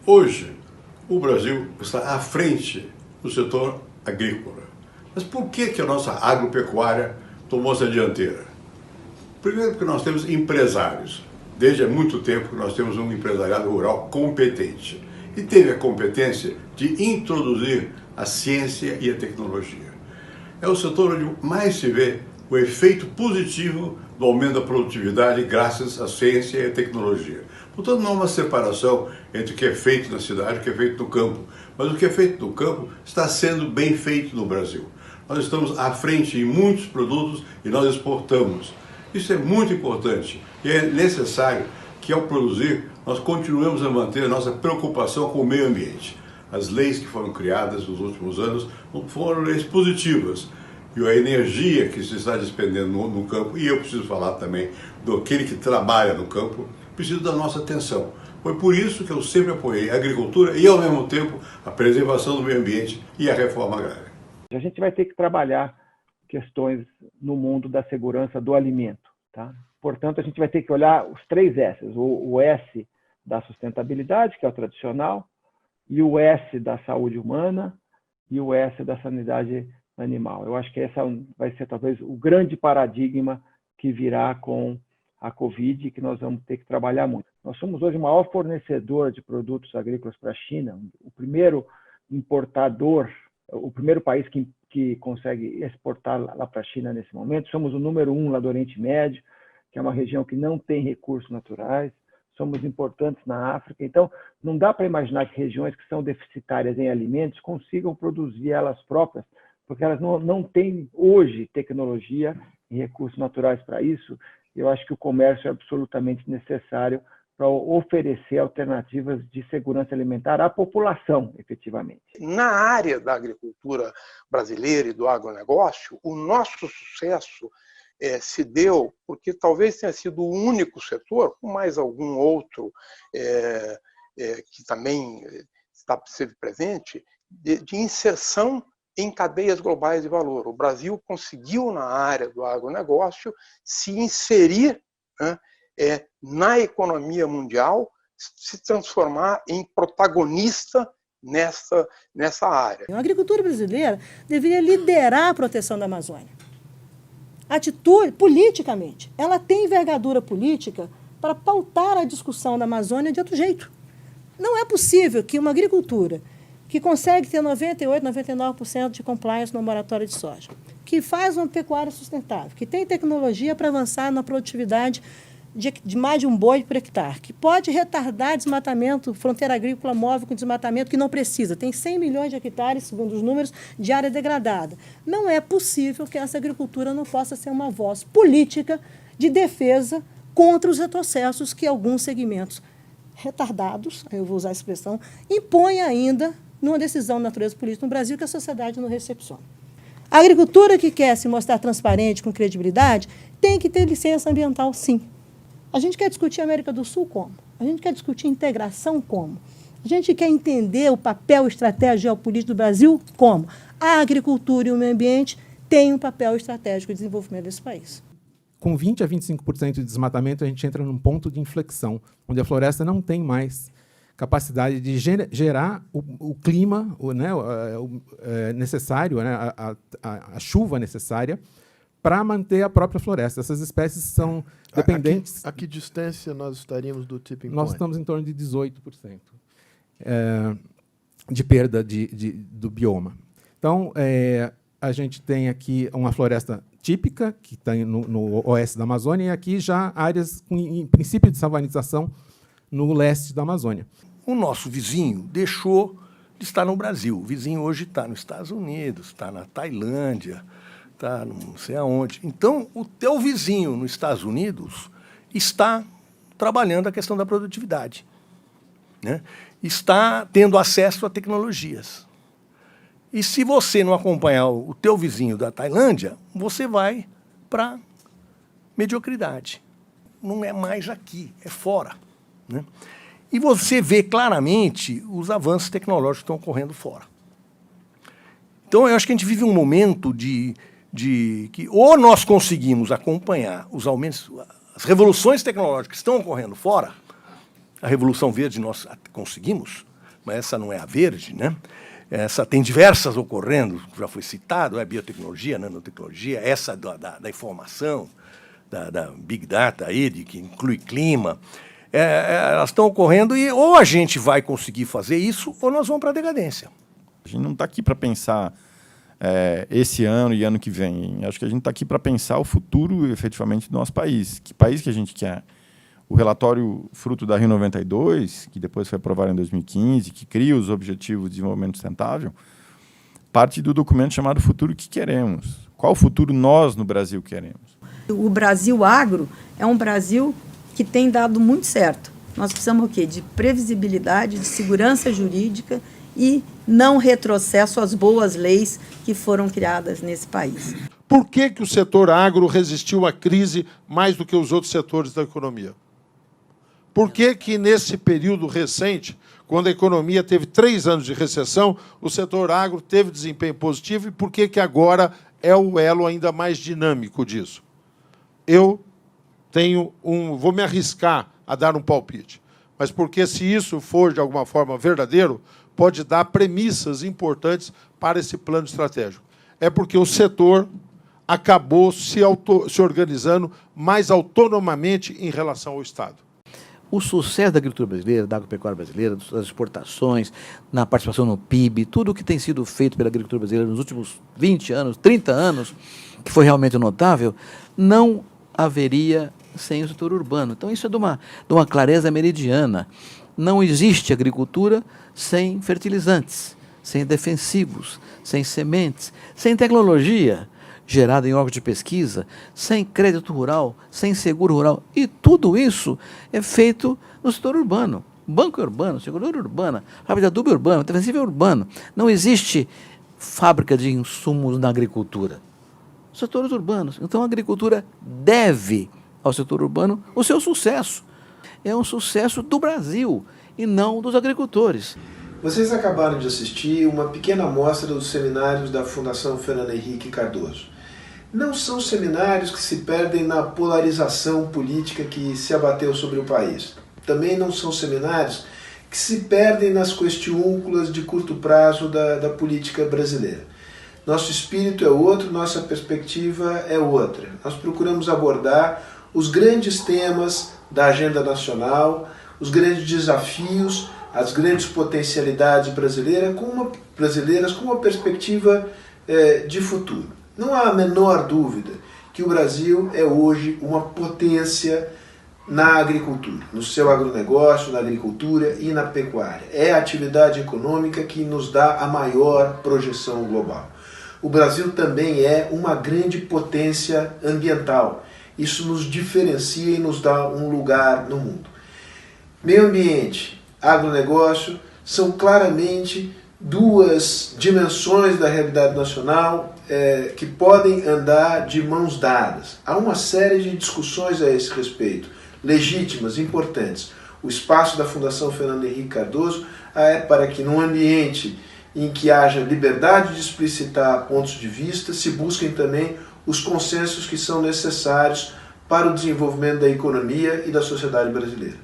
Hoje, o Brasil está à frente do setor agrícola. Mas por que a nossa agropecuária tomou essa dianteira? Primeiro porque nós temos empresários. Desde há muito tempo nós temos um empresariado rural competente. E teve a competência de introduzir a ciência e a tecnologia. É o setor onde mais se vê o efeito positivo do aumento da produtividade graças à ciência e à tecnologia. Portanto, não há uma separação entre o que é feito na cidade e o que é feito no campo. Mas o que é feito no campo está sendo bem feito no Brasil. Nós estamos à frente em muitos produtos e nós exportamos. Isso é muito importante e é necessário que, ao produzir, nós continuemos a manter a nossa preocupação com o meio ambiente. As leis que foram criadas nos últimos anos foram leis positivas. E a energia que se está despendendo no campo, e eu preciso falar também do aquele que trabalha no campo, precisa da nossa atenção. Foi por isso que eu sempre apoiei a agricultura e, ao mesmo tempo, a preservação do meio ambiente e a reforma agrária. A gente vai ter que trabalhar questões no mundo da segurança do alimento, tá? Portanto, a gente vai ter que olhar os 3 S's. O S da sustentabilidade, que é o tradicional, e o S da saúde humana e o S da sanidade animal. Eu acho que essa vai ser talvez o grande paradigma que virá com a Covid, que nós vamos ter que trabalhar muito. Nós somos hoje o maior fornecedor de produtos agrícolas para a China, o primeiro importador, o primeiro país que consegue exportar lá para a China nesse momento. Somos o número 1 lá do Oriente Médio, que é uma região que não tem recursos naturais. Somos importantes na África. Então, não dá para imaginar que regiões que são deficitárias em alimentos consigam produzir elas próprias, porque elas não têm hoje tecnologia e recursos naturais para isso. Eu acho que o comércio é absolutamente necessário para oferecer alternativas de segurança alimentar à população, efetivamente. Na área da agricultura brasileira e do agronegócio, o nosso sucesso se deu porque talvez tenha sido o único setor, com mais algum outro que também esteve presente, de inserção em cadeias globais de valor. O Brasil conseguiu, na área do agronegócio, se inserir, né, na economia mundial, se transformar em protagonista nessa área. A agricultura brasileira deveria liderar a proteção da Amazônia. Atitude, politicamente, ela tem envergadura política para pautar a discussão da Amazônia de outro jeito. Não é possível que uma agricultura que consegue ter 98%, 99% de compliance no moratório de soja, que faz uma pecuária sustentável, que tem tecnologia para avançar na produtividade de mais de um boi por hectare, que pode retardar desmatamento, fronteira agrícola móvel com desmatamento que não precisa, tem 100 milhões de hectares, segundo os números, de área degradada. Não é possível que essa agricultura não possa ser uma voz política de defesa contra os retrocessos que alguns segmentos retardados, eu vou usar a expressão, impõem ainda numa decisão de natureza política no Brasil que a sociedade não recepciona. A agricultura que quer se mostrar transparente, com credibilidade, tem que ter licença ambiental, sim. A gente quer discutir a América do Sul como? A gente quer discutir integração como? A gente quer entender o papel estratégico geopolítico do Brasil como? A agricultura e o meio ambiente têm um papel estratégico de desenvolvimento desse país. Com 20% a 25% de desmatamento, a gente entra num ponto de inflexão, onde a floresta não tem mais capacidade de gerar o clima necessário, né, a chuva necessária para manter a própria floresta. Essas espécies são dependentes... A que distância nós estaríamos do tipping point? Nós estamos em torno de 18% de perda do bioma. Então, a gente tem aqui uma floresta típica, que está no oeste da Amazônia, e aqui já áreas em princípio de savanização no leste da Amazônia. O nosso vizinho deixou de estar no Brasil. O vizinho hoje está nos Estados Unidos, está na Tailândia, está não sei aonde. Então, o teu vizinho nos Estados Unidos está trabalhando a questão da produtividade, né? Está tendo acesso a tecnologias. E se você não acompanhar o teu vizinho da Tailândia, você vai para mediocridade. Não é mais aqui, é fora, né? E você vê claramente os avanços tecnológicos que estão ocorrendo fora. Então, eu acho que a gente vive um momento de que ou nós conseguimos acompanhar os aumentos, as revoluções tecnológicas que estão ocorrendo fora, a Revolução Verde nós conseguimos, mas essa não é a verde, né? Essa tem diversas ocorrendo, já foi citado, biotecnologia, nanotecnologia, essa da informação, da Big Data aí, que inclui clima. Elas estão ocorrendo e ou a gente vai conseguir fazer isso ou nós vamos para a decadência. A gente não está aqui para pensar esse ano e ano que vem. Acho que a gente está aqui para pensar o futuro, efetivamente, do nosso país. Que país que a gente quer? O relatório fruto da Rio 92, que depois foi aprovado em 2015, que cria os Objetivos de Desenvolvimento Sustentável, parte do documento chamado Futuro que Queremos. Qual futuro nós, no Brasil, queremos? O Brasil agro é um Brasil que tem dado muito certo. Nós precisamos o quê? De previsibilidade, de segurança jurídica e não retrocesso às boas leis que foram criadas nesse país. Por que o setor agro resistiu à crise mais do que os outros setores da economia? Por que nesse período recente, quando a economia teve 3 anos de recessão, o setor agro teve desempenho positivo e por que agora é o elo ainda mais dinâmico disso? Eu vou me arriscar a dar um palpite, mas porque se isso for de alguma forma verdadeiro, pode dar premissas importantes para esse plano estratégico. É porque o setor acabou se organizando mais autonomamente em relação ao Estado. O sucesso da agricultura brasileira, da agropecuária brasileira, das exportações, na participação no PIB, tudo o que tem sido feito pela agricultura brasileira nos últimos 20 anos, 30 anos, que foi realmente notável, não haveria sem o setor urbano. Então, isso é de uma clareza meridiana. Não existe agricultura sem fertilizantes, sem defensivos, sem sementes, sem tecnologia gerada em órgãos de pesquisa, sem crédito rural, sem seguro rural. E tudo isso é feito no setor urbano. Banco é urbano, seguradora urbana, fábrica de adubo é urbano, defensivo é urbano. Não existe fábrica de insumos na agricultura. Setores urbanos. Então, a agricultura deve ao setor urbano o seu sucesso. É um sucesso do Brasil e não dos agricultores. Vocês acabaram de assistir uma pequena amostra dos seminários da Fundação Fernando Henrique Cardoso. Não são seminários que se perdem na polarização política que se abateu sobre o país. Também não são seminários que se perdem nas questiúnculas de curto prazo da política brasileira. Nosso espírito é outro, nossa perspectiva é outra. Nós procuramos abordar os grandes temas da agenda nacional, os grandes desafios, as grandes potencialidades brasileiras com uma perspectiva de futuro. Não há a menor dúvida que o Brasil é hoje uma potência na agricultura, no seu agronegócio, na agricultura e na pecuária. É a atividade econômica que nos dá a maior projeção global. O Brasil também é uma grande potência ambiental. Isso nos diferencia e nos dá um lugar no mundo. Meio ambiente, agronegócio são claramente duas dimensões da realidade nacional que podem andar de mãos dadas. Há uma série de discussões a esse respeito, legítimas, importantes. O espaço da Fundação Fernando Henrique Cardoso é para que, num ambiente em que haja liberdade de explicitar pontos de vista, se busquem também os consensos que são necessários para o desenvolvimento da economia e da sociedade brasileira.